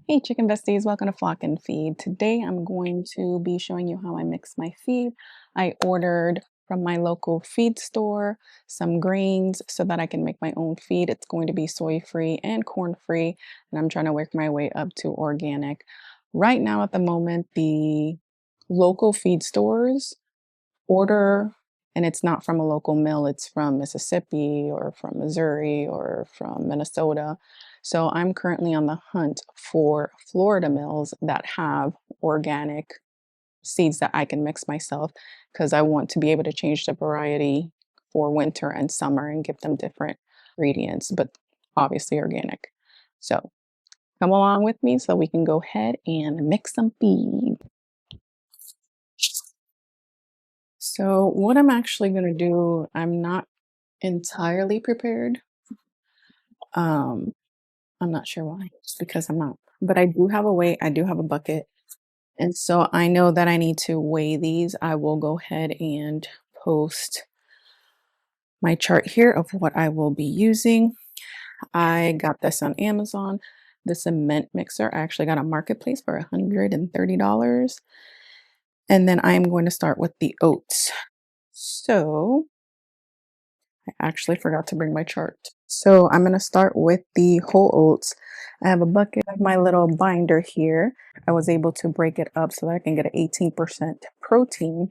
Hey chicken besties, welcome to Flock and Feed. Today I'm going to be showing you how I mix my feed. I ordered from my local feed store some grains so that I can make my own feed. It's going to be soy free and corn free, and I'm trying to work my way up to organic. Right now at the moment, the local feed stores order, and it's not from a local mill, it's from Mississippi or from Missouri or from Minnesota. So I'm currently on the hunt for Florida mills that have organic seeds that I can mix myself because I want to be able to change the variety for winter and summer and give them different ingredients, but obviously organic. So come along with me so we can go ahead and mix some feed. So what I'm actually going to do, I'm not entirely prepared. Um, I'm not sure why, just because I'm not. But I do have a weight, I do have a bucket. And so I know that I need to weigh these. I will go ahead and post my chart here of what I will be using. I got this on Amazon. The cement mixer, I actually got a marketplace for $130. And then I am going to start with the oats. So I actually forgot to bring my chart. So I'm going to start with the whole oats. I have a bucket of my little binder here. I was able to break it up so that I can get an 18% protein.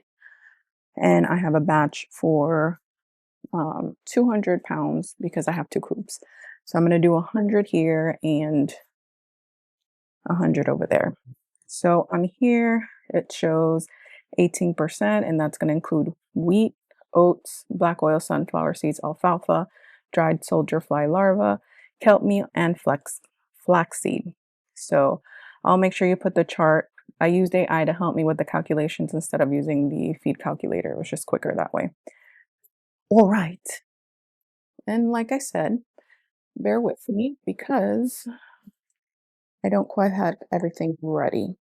And I have a batch for 200 pounds because I have two coops. So I'm going to do 100 here and 100 over there. So on here, it shows 18%, and that's going to include wheat, oats, black oil, sunflower seeds, alfalfa, dried soldier fly larvae, kelp meal, and flaxseed. So I'll make sure you put the chart. I used AI to help me with the calculations instead of using the feed calculator. It was just quicker that way. All right. And like I said, bear with me because I don't quite have everything ready.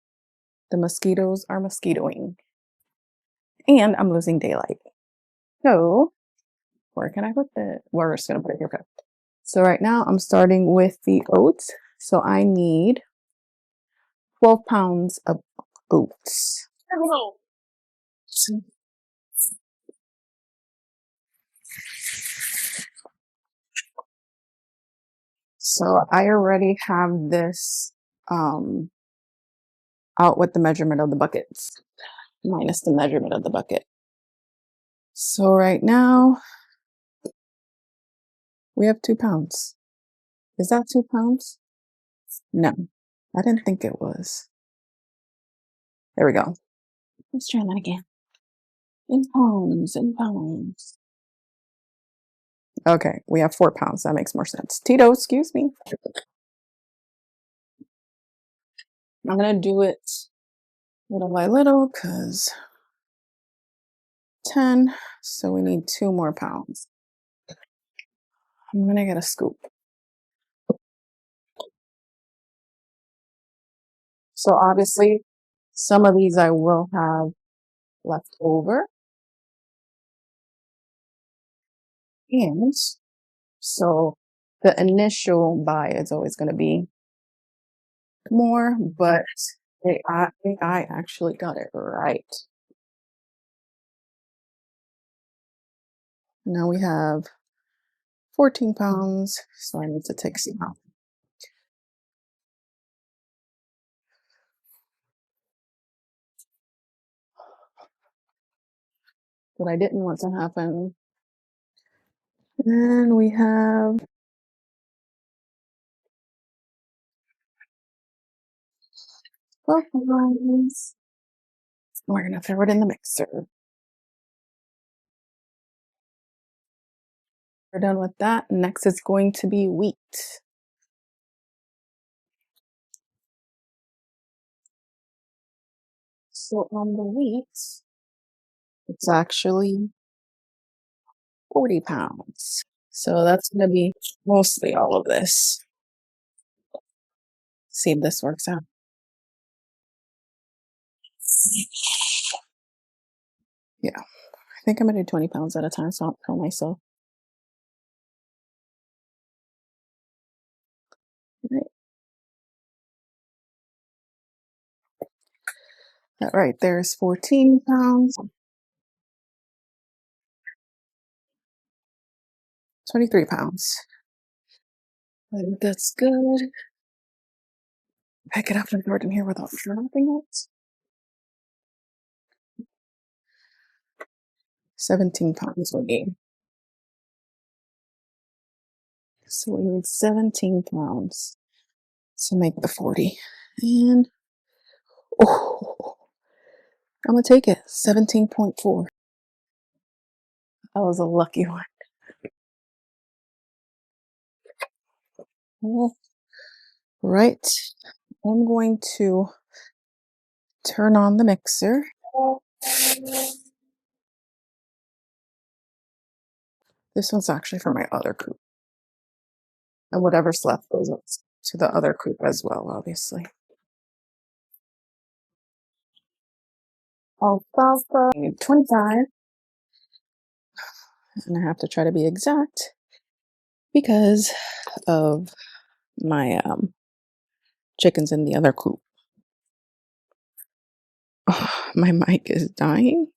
The mosquitoes are mosquitoing and I'm losing daylight. So where can I put the, we're just gonna put it here. Okay. So right now I'm starting with the oats. So I need 12 pounds of oats. So I already have this out with the measurement of the buckets, minus the measurement of the bucket. So right now we have 2 pounds. Is that 2 pounds? No, I didn't think it was. There we go. Let's try that again. In pounds, in pounds. Okay, we have 4 pounds. That makes more sense. Tito, excuse me. I'm gonna do it little by little because 10, so we need 2 more pounds. I'm gonna get a scoop. So obviously, some of these I will have left over. And so the initial buy is always going to be more, but AI actually got it right. Now we have 14 pounds, so I need to take some out. What I didn't want to happen. And we have 12 pounds. We're going to throw it in the mixer. We're done with that. Next is going to be wheat. So on the wheat, it's actually 40 pounds. So that's going to be mostly all of this. See if this works out. Yeah, I think I'm going to do 20 pounds at a time, so I don't kill myself. Right. That right there is 14 pounds, 23 pounds. I think that's good. Pick it up and throw it in here without dropping it. 17 pounds we need. So we need 17 pounds to make the 40. And oh, I'm gonna take it. 17.4. That was a lucky one. All right. I'm going to turn on the mixer. This one's actually for my other coop. And whatever's left goes up to the other coop as well, obviously. Alfalfa, I need 25. And I have to try to be exact because of my chickens in the other coop. Oh, my mic is dying.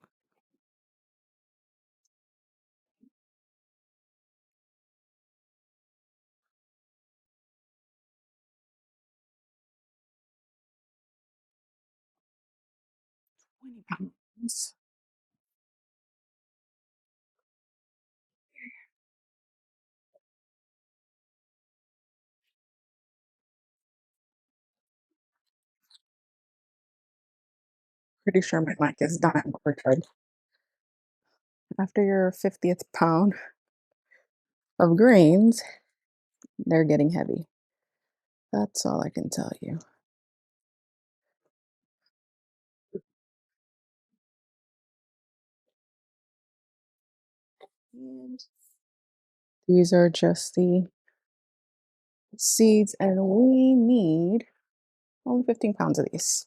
£20. Pretty sure my mic is dying. After your 50th pound of grains, they're getting heavy. That's all I can tell you. And these are just the seeds, and we need only 15 pounds of these.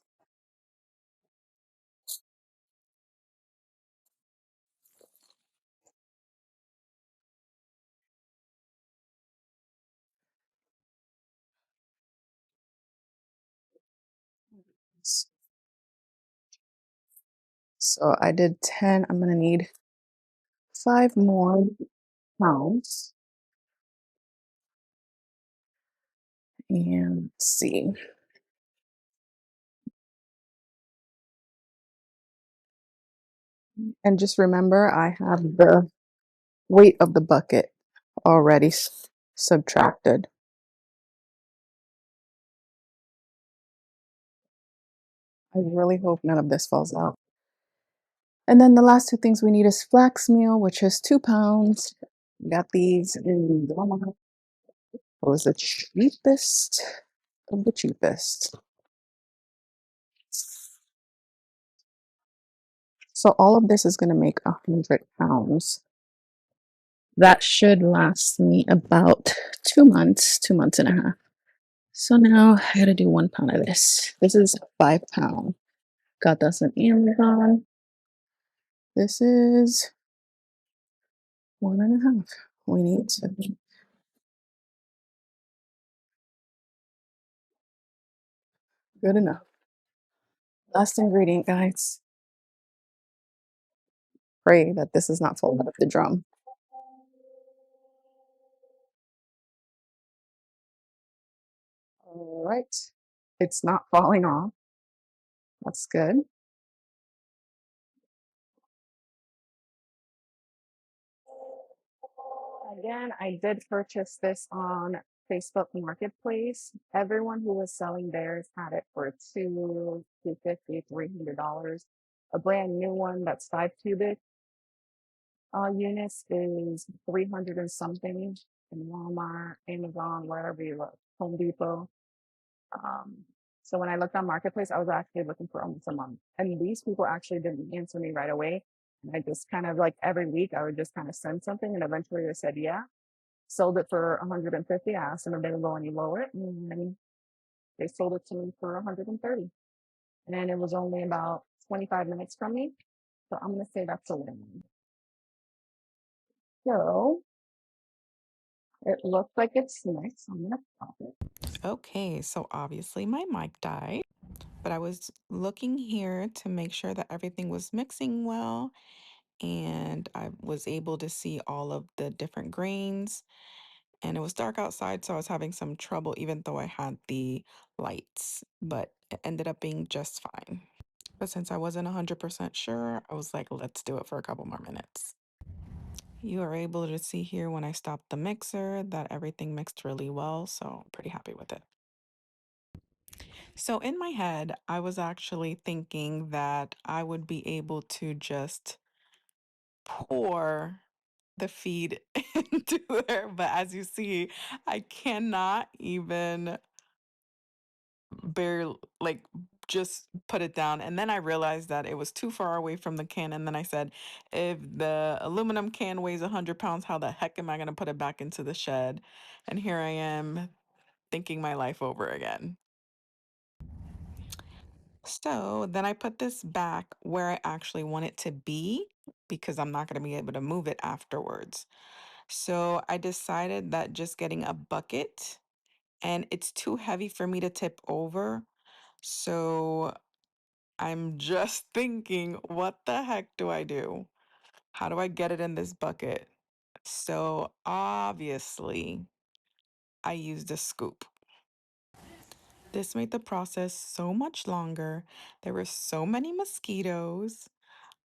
So I did 10. I'm going to need 5 more pounds. And let's see. And just remember, I have the weight of the bucket already subtracted. I really hope none of this falls out. And then the last two things we need is flax meal, which is 2 pounds. Got these in Walmart. It was the cheapest of the cheapest. So all of this is going to make 100 pounds. That should last me about 2 months, 2 months and a half. So now I got to do 1 pound of this. This is 5 pounds. Got this on Amazon. This is 1.5. We need to. Good enough. Last ingredient, guys. Pray that this is not falling out of the drum. All right. It's not falling off. That's good. Again, I did purchase this on Facebook Marketplace. Everyone who was selling theirs had it for $250, $300. A brand new one that's 5 cubic units is 300 and something in Walmart, Amazon, wherever you look, Home Depot. Um, so when I looked on Marketplace, I was actually looking for almost a month. And these people actually didn't answer me right away. And I just kind of like every week I would just kind of send something and eventually they said, yeah, sold it for 150. I asked them if they would go any lower. And then they sold it to me for 130. And it was only about 25 minutes from me. So I'm going to say that's a win. So it looks like it's next. I'm going to pop it. Okay, so obviously my mic died, but I was looking here to make sure that everything was mixing well, and I was able to see all of the different grains. And it was dark outside, so I was having some trouble even though I had the lights, but it ended up being just fine. But since I wasn't 100% sure, I was like, let's do it for a couple more minutes. You are able to see here when I stopped the mixer that everything mixed really well, so I'm pretty happy with it. So in my head, I was actually thinking that I would be able to just pour the feed into there, but as you see, I cannot even barely like just put it down. And then I realized that it was too far away from the can. And then I said, if the aluminum can weighs 100 pounds, how the heck am I going to put it back into the shed? And here I am thinking my life over again. So then I put this back where I actually want it to be because I'm not going to be able to move it afterwards. So I decided that just getting a bucket, and it's too heavy for me to tip over. So I'm just thinking, what the heck do I do? How do I get it in this bucket? So obviously, I used a scoop. This made the process so much longer. There were so many mosquitoes.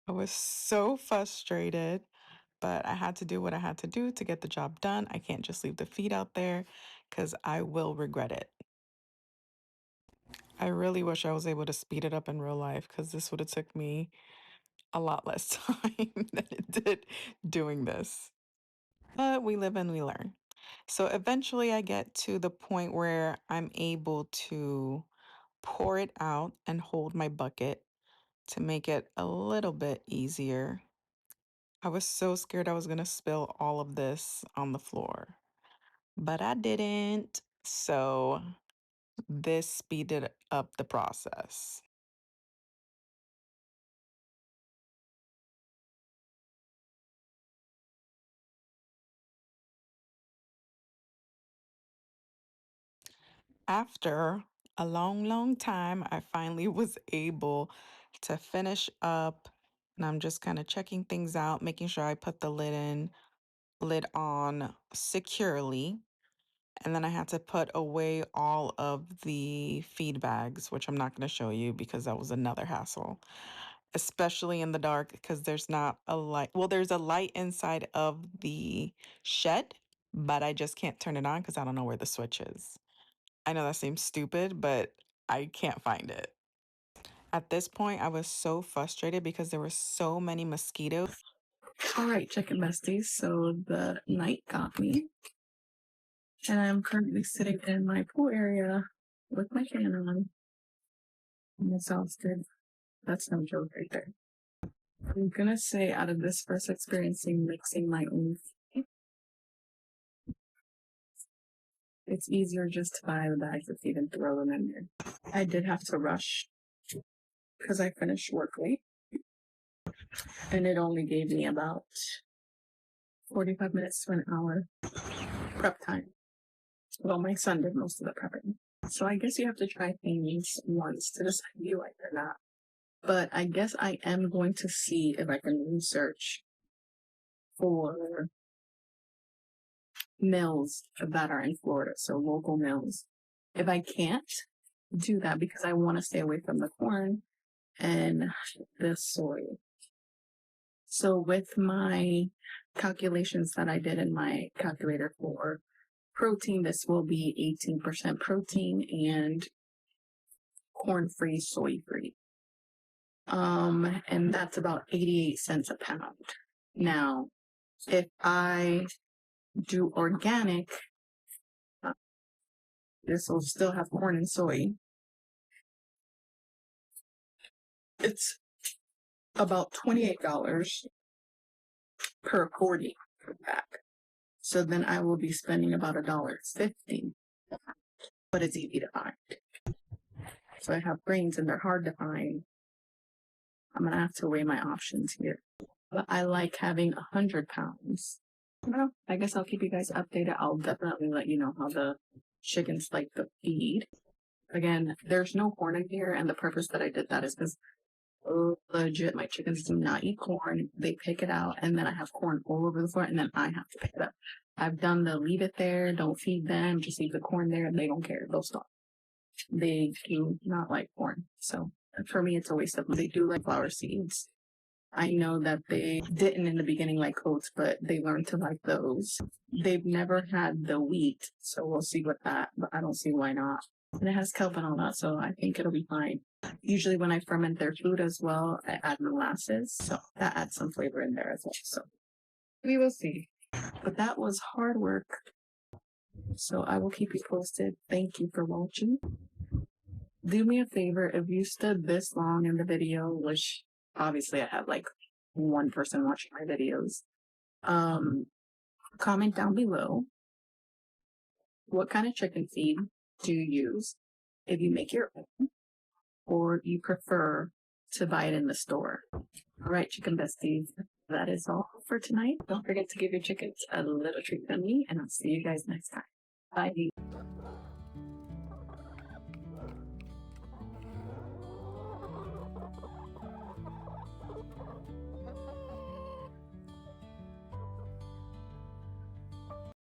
I was so frustrated, but I had to do what I had to do to get the job done. I can't just leave the feed out there because I will regret it. I really wish I was able to speed it up in real life because this would have took me a lot less time than it did doing this. But we live and we learn. So eventually I get to the point where I'm able to pour it out and hold my bucket to make it a little bit easier. I was so scared I was going to spill all of this on the floor, but I didn't. So this speeded up the process. After a long, long time, I finally was able to finish up, and I'm just kind of checking things out, making sure I put the lid on securely. And then I had to put away all of the feed bags, which I'm not going to show you because that was another hassle, especially in the dark because there's not a light. Well, there's a light inside of the shed, but I just can't turn it on because I don't know where the switch is. I know that seems stupid, but I can't find it. At this point, I was so frustrated because there were so many mosquitoes. All right, chicken besties. So the night got me, and I'm currently sitting in my pool area with my fan on. I'm exhausted. That's no joke right there. I'm gonna say out of this first experiencing mixing my own feed, it's easier just to buy the bags of feed and throw them in there. I did have to rush because I finished work late, and it only gave me about 45 minutes to an hour prep time. Well, my son did most of the prepping. So I guess you have to try things once to decide if you like it or not. But I guess I am going to see if I can research for mills that are in Florida, so local mills. If I can't do that because I want to stay away from the corn and the soy. So with my calculations that I did in my calculator for protein, this will be 18% protein and corn-free, soy-free. And that's about 88 cents a pound. Now, if I do organic, this will still have corn and soy. It's about $28 per 40 per pack. So then I will be spending about $1.50, but it's easy to find. So I have grains and they're hard to find. I'm gonna have to weigh my options here. But I like having 100 pounds. Well, I guess I'll keep you guys updated. I'll definitely let you know how the chickens like the feed. Again, there's no corn in here, and the purpose that I did that is because legit, my chickens do not eat corn. They pick it out, and then I have corn all over the floor, and then I have to pick it up. I've done the leave it there, don't feed them, just leave the corn there, and they don't care. They'll stop. They do not like corn. So for me, it's a waste of them. They do like flower seeds. I know that they didn't in the beginning like oats, but they learned to like those. They've never had the wheat, so we'll see with that, but I don't see why not. And it has kelp and all that, so I think it'll be fine. Usually when I ferment their food as well, I add molasses, so that adds some flavor in there as well. So we will see. But that was hard work, so I will keep you posted. Thank you for watching. Do me a favor, if you stood this long in the video, which obviously I have like one person watching my videos, comment down below what kind of chicken feed do you use, if you make your own, or you prefer to buy it in the store. All right, chicken besties, that is all for tonight. Don't forget to give your chickens a little treat from me, and I'll see you guys next time. Bye.